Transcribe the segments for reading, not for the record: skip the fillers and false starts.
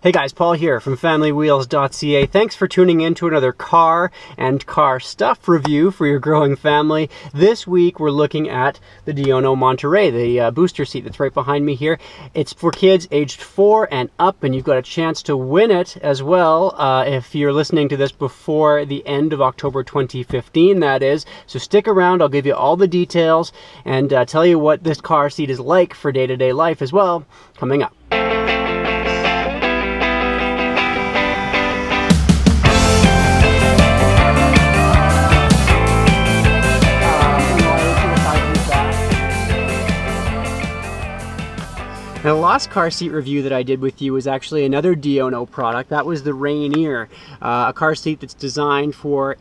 Hey guys, Paul here from FamilyWheels.ca. Thanks for tuning in to another car and car stuff review for your growing family. This week we're looking at the Diono Monterey, the booster seat that's right behind me here. It's for kids aged 4 and up, and you've got a chance to win it as well if you're listening to this before the end of October 2015, that is. So stick around, I'll give you all the details and tell you what this car seat is like for day-to-day life as well, coming up. Now, the last car seat review that I did with you was actually another Diono product. That was the Rainier, a car seat that's designed for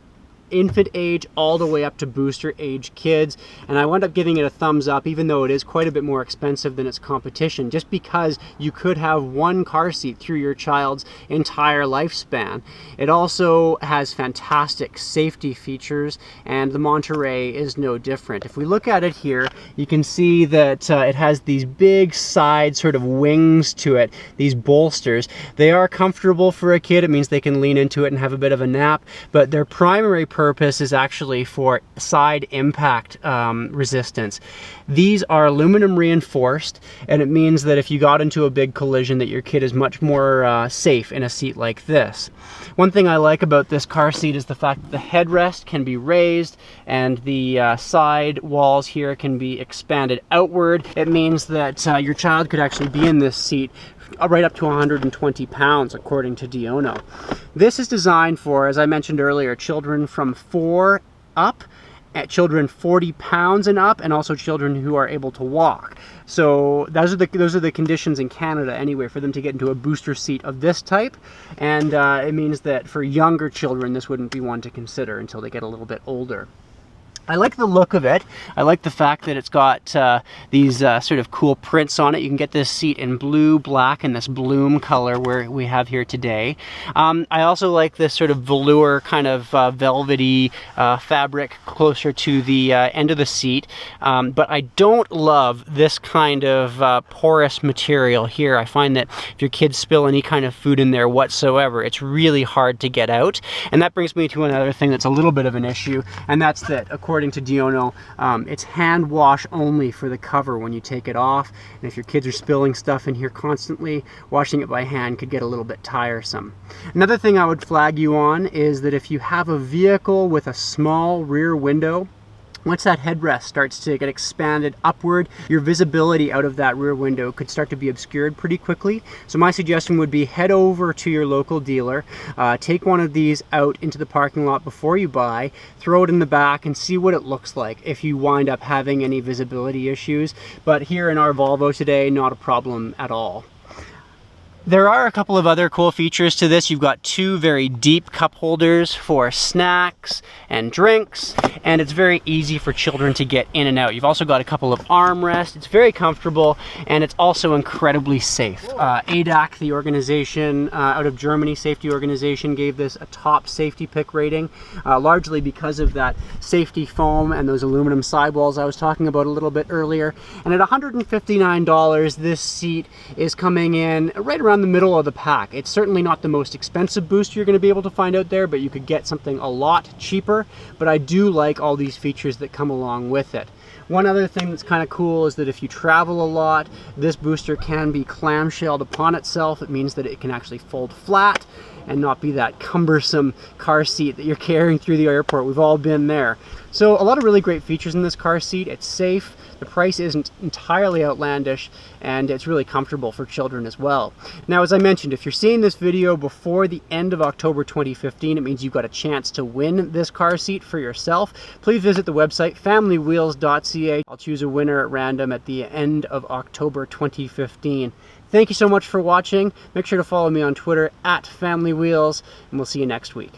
infant age all the way up to booster age kids, and I wound up giving it a thumbs up, even though it is quite a bit more expensive than its competition, just because you could have one car seat through your child's entire lifespan. It also has fantastic safety features, and the Monterey is no different. If we look at it here, you can see that it has these big side sort of wings to it, these bolsters. They are comfortable for a kid. It means they can lean into it and have a bit of a nap, but their primary purpose is actually for side impact resistance. These are aluminum reinforced, and it means that if you got into a big collision, that your kid is much more safe in a seat like this. One thing I like about this car seat is the fact that the headrest can be raised and the side walls here can be expanded outward. It means that your child could actually be in this seat right up to 120 pounds, according to Diono. This is designed for, as I mentioned earlier, children from 4 up, children 40 pounds and up, and also children who are able to walk. So those are the conditions in Canada anyway for them to get into a booster seat of this type, and it means that for younger children this wouldn't be one to consider until they get a little bit older. I like the look of it. I like the fact that it's got these sort of cool prints on it. You can get this seat in blue, black, and this bloom color where we have here today. I also like this sort of velour kind of velvety fabric closer to the end of the seat. But I don't love this kind of porous material here. I find that if your kids spill any kind of food in there whatsoever, it's really hard to get out. And that brings me to another thing that's a little bit of an issue, and that's that, according to Diono, it's hand wash only for the cover when you take it off, and if your kids are spilling stuff in here constantly, washing it by hand could get a little bit tiresome. Another thing I would flag you on is that if you have a vehicle with a small rear window, once that headrest starts to get expanded upward, your visibility out of that rear window could start to be obscured pretty quickly. So my suggestion would be head over to your local dealer, take one of these out into the parking lot before you buy, throw it in the back and see what it looks like if you wind up having any visibility issues. But here in our Volvo today, not a problem at all. There are a couple of other cool features to this. You've got 2 very deep cup holders for snacks and drinks, and it's very easy for children to get in and out. You've also got a couple of armrests. It's very comfortable, and it's also incredibly safe. ADAC, the organization out of Germany, safety organization, gave this a top safety pick rating, largely because of that safety foam and those aluminum sidewalls I was talking about a little bit earlier. And at $159, this seat is coming in right around the middle of the pack. It's certainly not the most expensive booster you're going to be able to find out there, but you could get something a lot cheaper. But I do like all these features that come along with it. One other thing that's kind of cool is that if you travel a lot, this booster can be clamshelled upon itself. It means that it can actually fold flat and not be that cumbersome car seat that you're carrying through the airport. We've all been there. So a lot of really great features in this car seat. It's safe, the price isn't entirely outlandish, and it's really comfortable for children as well. Now, as I mentioned, if you're seeing this video before the end of October 2015, it means you've got a chance to win this car seat for yourself. Please visit the website FamilyWheels.ca. I'll choose a winner at random at the end of October 2015. Thank you so much for watching. Make sure to follow me on Twitter @FamilyWheels, and we'll see you next week.